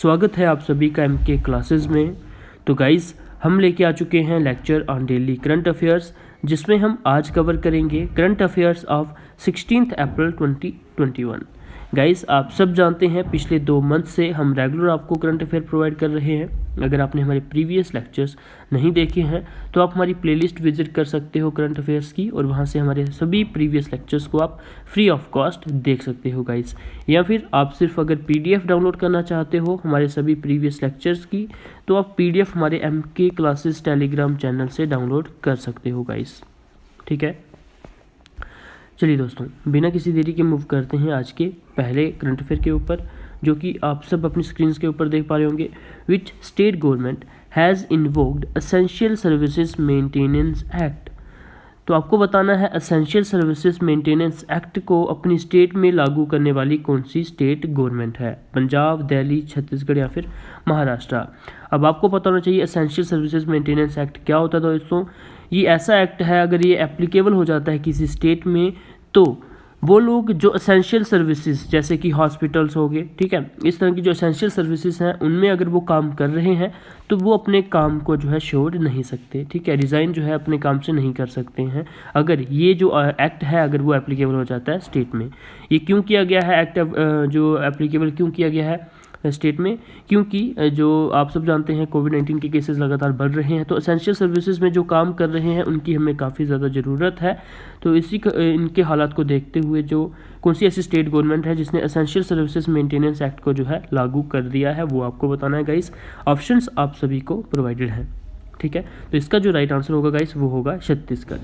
स्वागत है आप सभी का एमके क्लासेस में। तो गाइस, हम लेके आ चुके हैं lecture on daily current affairs, जिसमें हम आज कवर करेंगे current affairs of 16 April 2021। Guys, आप सब जानते हैं पिछले 2 मंथ से हम रेगुलर आपको करंट अफेयर प्रोवाइड कर रहे हैं। अगर आपने हमारे प्रीवियस लेक्चर्स नहीं देखे हैं तो आप हमारी प्लेलिस्ट विजिट कर सकते हो करंट अफेयर्स की, और वहां से हमारे सभी प्रीवियस लेक्चर्स को आप फ्री ऑफ कॉस्ट देख सकते हो गाइस। या फिर आप सिर्फ अगर पीडीएफ डाउनलोड करना चाहते हो हमारे सभी प्रीवियस लेक्चर्स की, तो आप पीडीएफ हमारे एमके क्लासेस टेलीग्राम चैनल से डाउनलोड कर सकते हो गाइस। ठीक है, चलिए दोस्तों, बिना किसी देरी के मूव करते हैं आज के पहले करंट अफेयर के ऊपर, जो कि आप सब अपनी स्क्रीन के ऊपर देख पा रहे होंगे। Which state government has invoked essential services maintenance act. तो आपको बताना है एसेंशियल सर्विसेज मेंटेनेंस एक्ट को अपनी स्टेट में लागू करने वाली कौन सी स्टेट गवर्नमेंट है। पंजाब, दिल्ली, छत्तीसगढ़ या फिर महाराष्ट्र। अब आपको पता होना चाहिए एसेंशियल सर्विसेज मेंटेनेंस एक्ट क्या होता है दोस्तों। ये ऐसा एक्ट है, अगर ये एप्लीकेबल हो जाता है किसी स्टेट में, तो वो लोग जो एसेंशियल सर्विसेज जैसे कि हॉस्पिटल्स हो गए, ठीक है, इस तरह की जो एसेंशियल सर्विसेज हैं उनमें अगर वो काम कर रहे हैं तो वो अपने काम को जो है छोड़ नहीं सकते। ठीक है, रिज़ाइन जो है अपने काम से नहीं कर सकते हैं अगर ये जो एक्ट है अगर वो एप्लीकेबल हो जाता है स्टेट में। ये क्यों किया गया है एक्ट, जो एप्लीकेबल क्यों किया गया है स्टेट में, क्योंकि जो आप सब जानते हैं कोविड-19 के केसेस लगातार बढ़ रहे हैं, तो एसेंशियल सर्विसेज में जो काम कर रहे हैं उनकी हमें काफ़ी ज़्यादा ज़रूरत है। तो इनके हालात को देखते हुए जो कौन सी ऐसी स्टेट गवर्नमेंट है जिसने एसेंशियल सर्विसेज मेंटेनेंस एक्ट को जो है लागू कर दिया है, वो आपको बताना है गाइस। ऑप्शंस आप सभी को प्रोवाइडेड हैं। ठीक है, तो इसका जो राइट आंसर होगा गाइस वो होगा छत्तीसगढ़।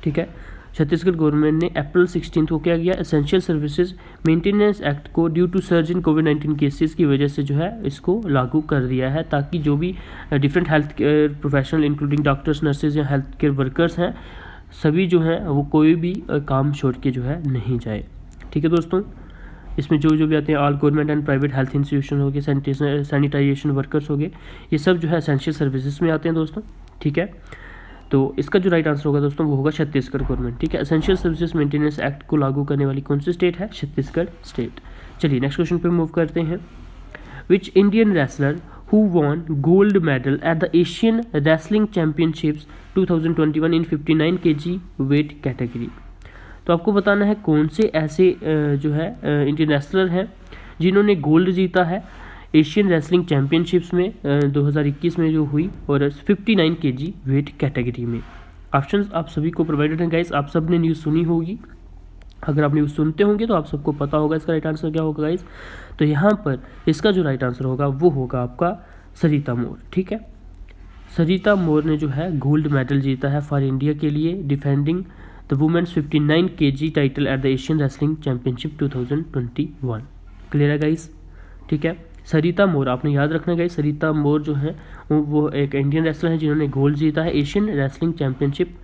ठीक है, छत्तीसगढ़ गवर्नमेंट ने अप्रैल 16 को क्या किया, एसेंशियल सर्विसेज मेंटेनेंस एक्ट को due to surge in Covid cases की वजह से जो है इसको लागू कर दिया है, ताकि जो भी different health care professional including doctors, nurses या हेल्थ केयर वर्कर्स हैं, सभी जो हैं वो कोई भी काम छोड़ के जो है नहीं जाए। ठीक है दोस्तों, इसमें जो भी आते हैं all government and private health institution हो गए, सैनिटाइजेशन वर्कर्स हो गए, ये सब जो है एसेंशियल सर्विसेज में आते हैं दोस्तों। ठीक है, तो इसका जो राइट आंसर होगा दोस्तों वो होगा छत्तीसगढ़ गवर्नमेंट। ठीक है, एसेंशियल सर्विसेज मेंटेनेंस एक्ट को लागू करने वाली कौन सी स्टेट है, छत्तीसगढ़ स्टेट। चलिए नेक्स्ट क्वेश्चन पे मूव करते हैं। Which Indian wrestler who won gold medal at the Asian wrestling championships 2021 in 59 kg weight category. तो आपको बताना है कौन से ऐसे जो है इंडियन रेसलर हैं जिन्होंने गोल्ड जीता है एशियन रेसलिंग चैंपियनशिप्स में 2021 में जो हुई, और 59 kg वेट कैटेगरी में। ऑप्शंस आप सभी को प्रोवाइडेड हैं गाइस। आप सब ने न्यूज़ सुनी होगी, अगर आप न्यूज़ सुनते होंगे तो आप सबको पता होगा इसका राइट आंसर क्या होगा गाइस। तो यहाँ पर इसका जो राइट आंसर होगा वो होगा आपका सरिता मोर। ठीक है, सरिता मोर ने जो है गोल्ड मेडल जीता है फॉर इंडिया के लिए, defending the women's 59 kg title at the Asian wrestling championship 2021। Clear है गाइस। ठीक है, सरिता मोर आपने याद रखना है गाइस। सरिता मोर जो है वो एक इंडियन रेसलर है जिन्होंने गोल्ड जीता है एशियन रेसलिंग चैंपियनशिप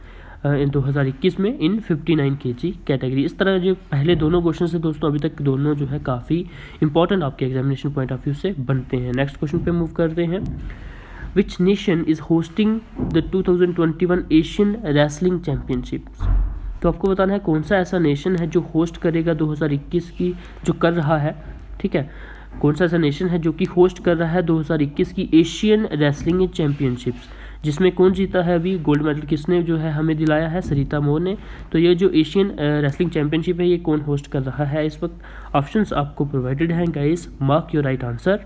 2021 में इन 59 kg कैटेगरी। इस तरह जो पहले दोनों क्वेश्चन से दोस्तों अभी तक दोनों जो है काफ़ी इंपॉर्टेंट आपके एग्जामिनेशन पॉइंट ऑफ व्यू से बनते हैं। नेक्स्ट क्वेश्चन पे मूव करते हैं। Which nation is hosting the 2021 Asian wrestling championships. तो आपको बताना है कौन सा ऐसा नेशन है जो होस्ट करेगा 2021 की, जो कर रहा है। ठीक है, कौन सा ऐसा नेशन है जो कि होस्ट कर रहा है 2021 की एशियन रेसलिंग चैंपियनशिप्स, जिसमें कौन जीता है अभी गोल्ड मेडल, किसने जो है हमें दिलाया है, सरिता मोर ने। तो ये जो एशियन रेसलिंग चैंपियनशिप है ये कौन होस्ट कर रहा है इस वक्त। ऑप्शंस आपको प्रोवाइडेड हैं guys, mark your right answer.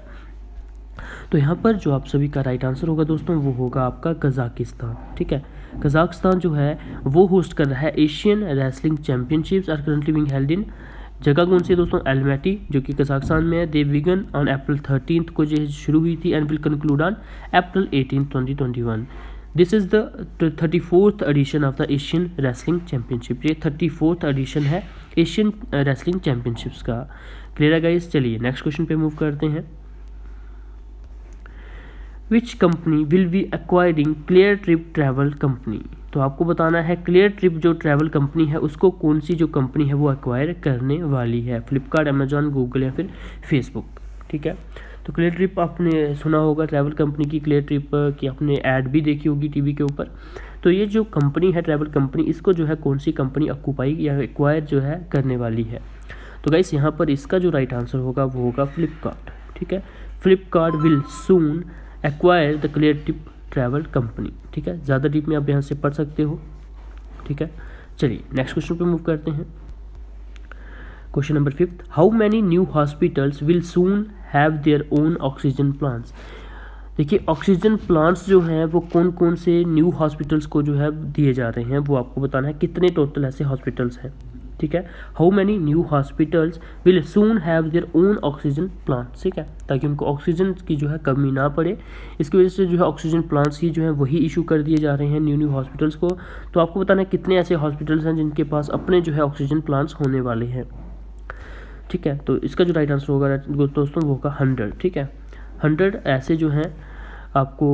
तो यहाँ पर जो आप सभी का राइट आंसर होगा दोस्तों वो होगा आपका कजाकिस्तान। ठीक है, कजाकिस्तान जो है वो होस्ट कर रहा है Asian wrestling championships are currently being held in, जगह कौन सी है दोस्तों, एल्मेटी, जो कि कजाकिस्तान में है। दे बिगन ऑन अप्रैल 13 को जो शुरू हुई थी and will conclude on April 18, 2021। This is the 34th edition of the Asian wrestling championship. ये 34th एडिशन है एशियन रेसलिंग चैंपियनशिप्स का। क्लियर है गाइस। चलिए नेक्स्ट क्वेश्चन पे मूव करते हैं। Which company will be acquiring Cleartrip travel company. तो आपको बताना है क्लियर ट्रिप जो ट्रैवल कंपनी है उसको कौन सी जो कंपनी है वो एक्वायर करने वाली है, फ्लिपकार्ट, अमेजॉन, गूगल या फिर फेसबुक। ठीक है, तो क्लियर ट्रिप आपने सुना होगा, ट्रैवल कंपनी की क्लियर ट्रिप की आपने ऐड भी देखी होगी टीवी के ऊपर। तो ये जो कंपनी है ट्रैवल कंपनी, इसको जो है कौन सी कंपनी ऑक्यूपाई या एक्वायर जो है करने वाली है। तो गाइस यहाँ पर इसका जो राइट आंसर होगा वो होगा फ्लिपकार्ट। ठीक है, Flipkart will soon acquire the creative travel company. ठीक है, ज़्यादा डीप में आप यहाँ से पढ़ सकते हो। ठीक है, चलिए नेक्स्ट क्वेश्चन पे मूव करते हैं। Question number 5, how many new hospitals will soon have their own oxygen plants. देखिए ऑक्सीजन प्लांट्स जो हैं वो कौन कौन से न्यू हॉस्पिटल्स को जो है दिए जा रहे हैं, वो आपको बताना है। कितने टोटल ऐसे हॉस्पिटल्स हैं। ठीक है, how many new hospitals will soon have their own oxygen plants. ठीक है, ताकि उनको ऑक्सीजन की जो है कमी ना पड़े, इसकी वजह से जो है ऑक्सीजन प्लांट्स ही जो है वही इशू कर दिए जा रहे हैं न्यू हॉस्पिटल्स को। तो आपको बताना है कितने ऐसे हॉस्पिटल्स हैं जिनके पास अपने जो है ऑक्सीजन प्लांट्स होने वाले हैं। ठीक है, तो इसका जो राइट आंसर होगा दोस्तों वो होगा 100। ठीक है, 100 ऐसे जो हैं आपको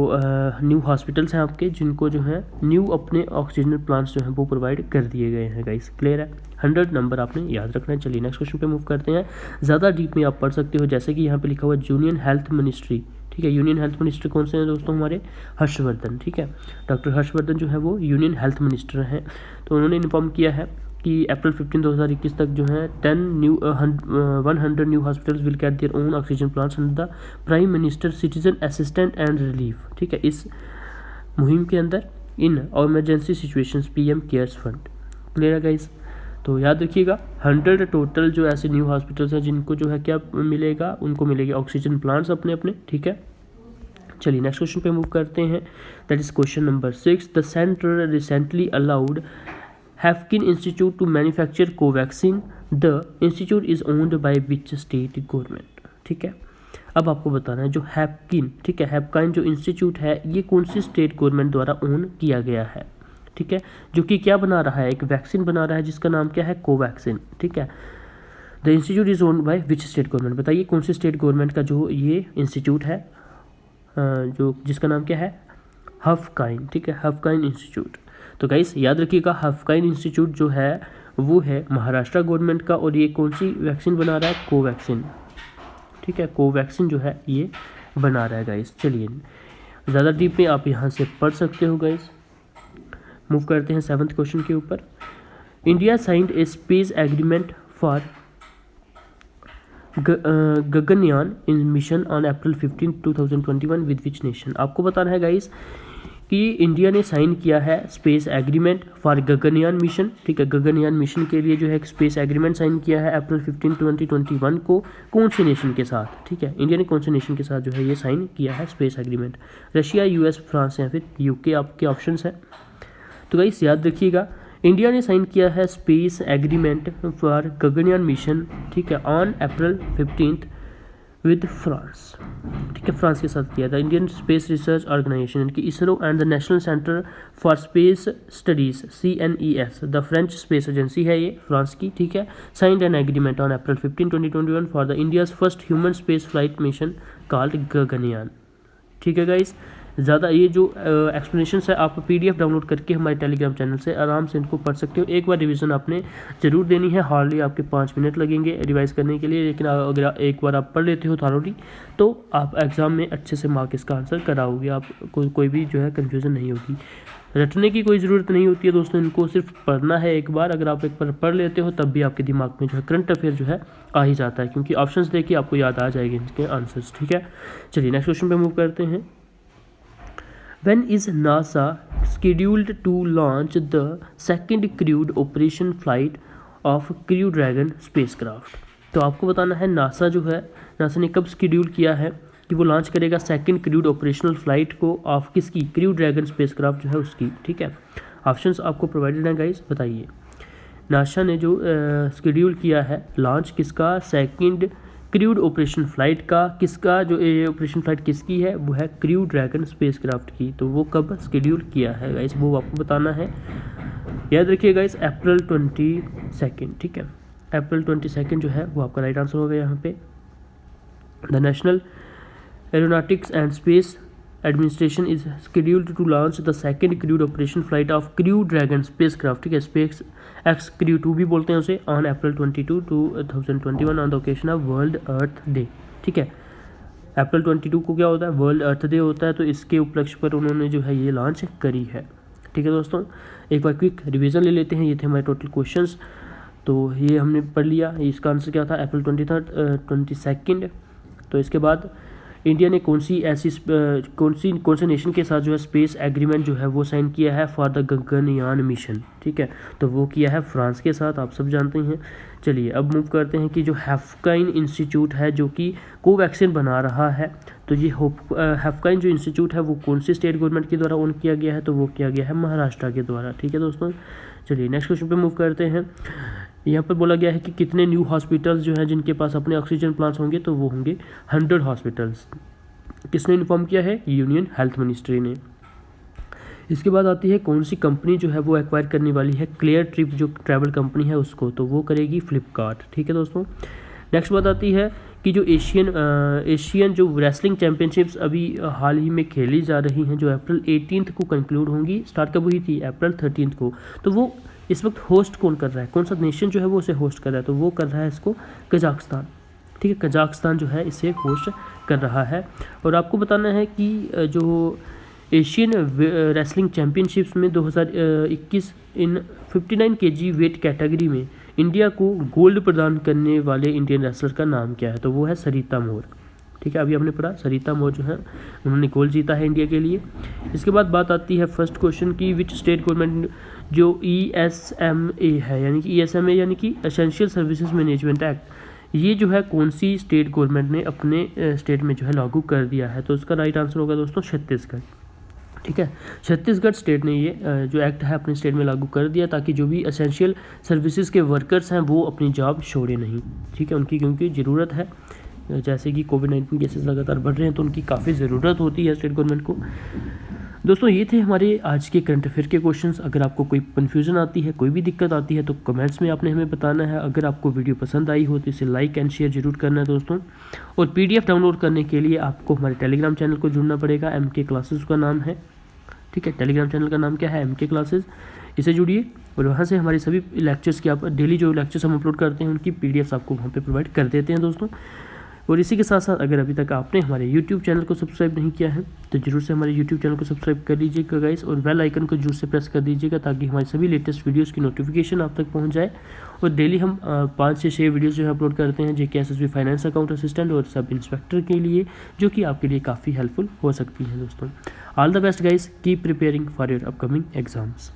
न्यू हॉस्पिटल्स हैं आपके, जिनको जो है न्यू अपने ऑक्सीजन प्लांट्स जो हैं वो प्रोवाइड कर दिए गए हैं। गाइस क्लियर है, 100 नंबर आपने याद रखना है। चलिए नेक्स्ट क्वेश्चन पे मूव करते हैं। ज़्यादा डीप में आप पढ़ सकते हो, जैसे कि यहाँ पे लिखा हुआ है यूनियन हेल्थ मिनिस्ट्री। ठीक है, यूनियन हेल्थ मिनिस्टर कौन से हैं दोस्तों, हमारे हर्षवर्धन। ठीक है, डॉक्टर हर्षवर्धन जो है वो यूनियन हेल्थ मिनिस्टर हैं। तो उन्होंने इन्फॉर्म किया है कि अप्रैल 15, 2021 तक जो है 100 new hospitals will get their own oxygen plants under the prime minister citizen assistant and relief. ठीक है, इस मुहिम के अंदर in emergency situations PM cares fund. Clear है गाइस, तो याद रखिएगा 100 टोटल जो ऐसे न्यू हॉस्पिटल्स हैं जिनको जो है क्या मिलेगा, उनको मिलेगी ऑक्सीजन प्लांट्स अपने अपने। ठीक है, चलिए नेक्स्ट क्वेश्चन पे मूव करते हैं। That is question number 6, the centre recently allowed Haffkine Institute to manufacture Covaxin. The institute is owned by which state government? ठीक है, अब आपको बताना है जो हैपकिन, ठीक है, हैपकाइन जो इंस्टीट्यूट है ये कौन सी स्टेट गवर्नमेंट द्वारा ओन किया गया है। ठीक है, जो कि क्या बना रहा है, एक वैक्सीन बना रहा है जिसका नाम क्या है, कोवैक्सीन। ठीक है, the institute is owned by which state government. बताइए कौन सी स्टेट गवर्नमेंट का जो ये इंस्टीट्यूट है, जो जिसका नाम क्या है, हफकाइन। ठीक है, हफकाइन इंस्टीट्यूट। तो गाइस याद रखिएगा हफकाइन इंस्टीट्यूट जो है वो है महाराष्ट्र गवर्नमेंट का, और ये कौन सी वैक्सीन बना रहा है, कोवैक्सीन। ठीक है, कोवैक्सीन जो है ये बना रहा है गाइस। चलिए ज़्यादा डीप में आप यहाँ से पढ़ सकते हो गाइस। मूव करते हैं 7th क्वेश्चन के ऊपर। India signed A space agreement for Gaganyaan in mission on April 15, 2021 with which nation. आपको बताना है गाइस कि इंडिया ने साइन किया है space agreement for Gaganyaan mission. ठीक है, गगनयान मिशन के लिए जो है एक स्पेस एग्रीमेंट साइन किया है अप्रैल 15, 2021 को। कौन से नेशन के साथ, ठीक है, इंडिया ने कौन से नेशन के साथ जो है ये साइन किया है space agreement, Russia, US, France या फिर यूके आपके ऑप्शंस हैं। तो गाइस याद रखिएगा इंडिया ने साइन किया है space agreement for Gaganyaan mission, ठीक है, ऑन अप्रैल 15 विद फ्रांस। ठीक है, फ्रांस के साथ किया था। इंडियन स्पेस रिसर्च ऑर्गेनाइजेशन की ISRO and the national centre for space studies CNES, the French space agency है ये फ्रांस की। ठीक है, signed an agreement on April 15, 2021 for the India's first human space flight mission called Gaganyaan. ठीक है guys, ज़्यादा ये जो एक्सप्लेनेशंस है आप PDF डाउनलोड करके हमारे टेलीग्राम चैनल से आराम से इनको पढ़ सकते हो। एक बार रिवीजन आपने ज़रूर देनी है, हार्डली आपके 5 मिनट लगेंगे रिवाइज करने के लिए, लेकिन अगर एक बार आप पढ़ लेते हो थॉरोली तो आप एग्ज़ाम में अच्छे से मार्क इसका आंसर कराओगे, आप कोई भी जो है कन्फ्यूज़न नहीं होगी। रटने की कोई ज़रूरत नहीं होती है दोस्तों, इनको सिर्फ पढ़ना है एक बार। अगर आप एक बार पढ़ लेते हो तब भी आपके दिमाग में जो है करंट अफेयर जो है आ ही जाता है, क्योंकि ऑप्शंस देखिए आपको याद आ जाएंगे इनके आंसर्स। ठीक है, चलिए नेक्स्ट क्वेश्चन पे मूव करते हैं। When is NASA scheduled to launch the second crewed operation flight of Crew Dragon spacecraft? तो आपको बताना है नासा जो है, नासा ने कब शेड्यूल किया है कि वो लॉन्च करेगा सेकंड क्रूड ऑपरेशनल फ्लाइट को ऑफ किसकी, क्रू ड्रैगन स्पेसक्राफ्ट जो है उसकी। ठीक है, ऑप्शंस आपको प्रोवाइडेड हैं गाइस, बताइए। नासा ने जो शेड्यूल किया है लॉन्च किसका, सेकंड क्रूड ऑपरेशन फ्लाइट का, किसका जो ऑपरेशन फ्लाइट किसकी है, वो है क्रू ड्रैगन स्पेसक्राफ्ट की। तो वो कब शेड्यूल किया है गाइस, वो आपको बताना है। याद रखिए गाइस अप्रैल 22। ठीक है, अप्रैल 22 जो है वो आपका राइट आंसर होगा यहाँ पे। The National Aeronautics and Space Administration is scheduled to launch the second crewed operation flight of Crew Dragon spacecraft. ठीक है, स्पेस एक्स क्रू 2 भी बोलते हैं उसे, on April 22, 2021 on the occasion of world earth day. ठीक है, अप्रैल 22 को क्या होता है, वर्ल्ड अर्थ डे होता है, तो इसके उपलक्ष्य पर उन्होंने जो है ये लॉन्च करी है। ठीक है दोस्तों, एक बार क्विक रिवीजन ले लेते हैं। ये थे हमारे टोटल क्वेश्चंस, तो ये हमने पढ़ लिया। इसका आंसर क्या था, अप्रैल 22। तो इसके बाद इंडिया ने कौन से नेशन के साथ जो है स्पेस एग्रीमेंट जो है वो साइन किया है फॉर द गगनयान मिशन, ठीक है, तो वो किया है फ्रांस के साथ, आप सब जानते हैं। चलिए अब मूव करते हैं कि जो हैफकाइन इंस्टीट्यूट है जो कि कोवैक्सीन बना रहा है, तो ये हैफकाइन जो इंस्टीट्यूट है वो कौन सी स्टेट गवर्नमेंट के द्वारा ओन किया गया है, तो वो किया गया है महाराष्ट्र के द्वारा, ठीक है दोस्तों। चलिए नेक्स्ट क्वेश्चन पे मूव करते हैं। यहाँ पर बोला गया है कि कितने न्यू हॉस्पिटल्स जो हैं जिनके पास अपने ऑक्सीजन प्लांट्स होंगे, तो वो होंगे 100 हॉस्पिटल्स। किसने इन्फॉर्म किया है? यूनियन हेल्थ मिनिस्ट्री ने। इसके बाद आती है कौन सी कंपनी जो है वो एक्वायर करने वाली है क्लियर ट्रिप जो ट्रैवल कंपनी है उसको, तो वो करेगी फ्लिपकार्ट, ठीक है दोस्तों। नेक्स्ट बात आती है कि जो एशियन जो रेसलिंग चैम्पियनशिप्स अभी हाल ही में खेली जा रही हैं, जो अप्रैल 18 को कंक्लूड होंगी, स्टार्ट कब हुई थी? अप्रैल 13 को, तो वो इस वक्त होस्ट कौन कर रहा है, कौन सा नेशन जो है वो इसे होस्ट कर रहा है, तो वो कर रहा है इसको कजाकिस्तान, ठीक है, कजाकिस्तान जो है इसे होस्ट कर रहा है। और आपको बताना है कि जो एशियन रेसलिंग चैम्पियनशिप्स में 2021 इन 59 kg वेट कैटेगरी में इंडिया को गोल्ड प्रदान करने वाले इंडियन रेसलर का नाम क्या है, तो वो है सरिता मोर, ठीक है, अभी हमने पढ़ा सरिता मोर जो है उन्होंने गोल्ड जीता है इंडिया के लिए। इसके बाद बात आती है फर्स्ट क्वेश्चन की, विच स्टेट गवर्नमेंट जो ESMA है, यानी कि ESMA यानी कि एसेंशियल सर्विसेज मैनेजमेंट एक्ट, ये जो है कौन सी स्टेट गवर्नमेंट ने अपने स्टेट में जो है लागू कर दिया है, तो उसका राइट आंसर होगा दोस्तों छत्तीसगढ़, ठीक है। छत्तीसगढ़ स्टेट ने ये जो एक्ट है अपने स्टेट में लागू कर दिया ताकि जो भी एसेंशियल सर्विसेज के वर्कर्स हैं वो अपनी जॉब छोड़े नहीं, ठीक है, उनकी क्योंकि ज़रूरत है, जैसे कि कोविड-19 केसेस लगातार बढ़ रहे हैं तो उनकी काफ़ी ज़रूरत होती है स्टेट गवर्नमेंट को। दोस्तों ये थे हमारे आज के करंट अफेयर के क्वेश्चंस। अगर आपको कोई कन्फ्यूज़न आती है, कोई भी दिक्कत आती है तो कमेंट्स में आपने हमें बताना है। अगर आपको वीडियो पसंद आई हो तो इसे लाइक एंड शेयर जरूर करना है दोस्तों। और PDF डाउनलोड करने के लिए आपको हमारे टेलीग्राम चैनल को जुड़ना पड़ेगा, MK क्लासेस का नाम है, ठीक है, टेलीग्राम चैनल का नाम क्या है? MK classes. इसे जुड़िए और वहाँ से हमारे सभी लेक्चर्स की आप डेली जो लेक्चर्स हम अपलोड करते हैं उनकी PDFs आपको वहाँ पे प्रोवाइड कर देते हैं दोस्तों। और इसी के साथ साथ अगर अभी तक आपने हमारे YouTube चैनल को सब्सक्राइब नहीं किया है तो जरूर से हमारे YouTube चैनल को सब्सक्राइब कर लीजिएगा गाइस, और बेल आइकन को जरूर से प्रेस कर दीजिएगा ताकि हमारे सभी लेटेस्ट वीडियोस की नोटिफिकेशन आप तक पहुंच जाए। और डेली हम 5 से 6 वीडियोस जो है अपलोड करते हैं JK SSB finance account assistant और सब इंस्पेक्टर के लिए, जो कि आपके लिए काफ़ी हेल्पफुल हो सकती है दोस्तों। All the best guys, keep preparing for your upcoming exams.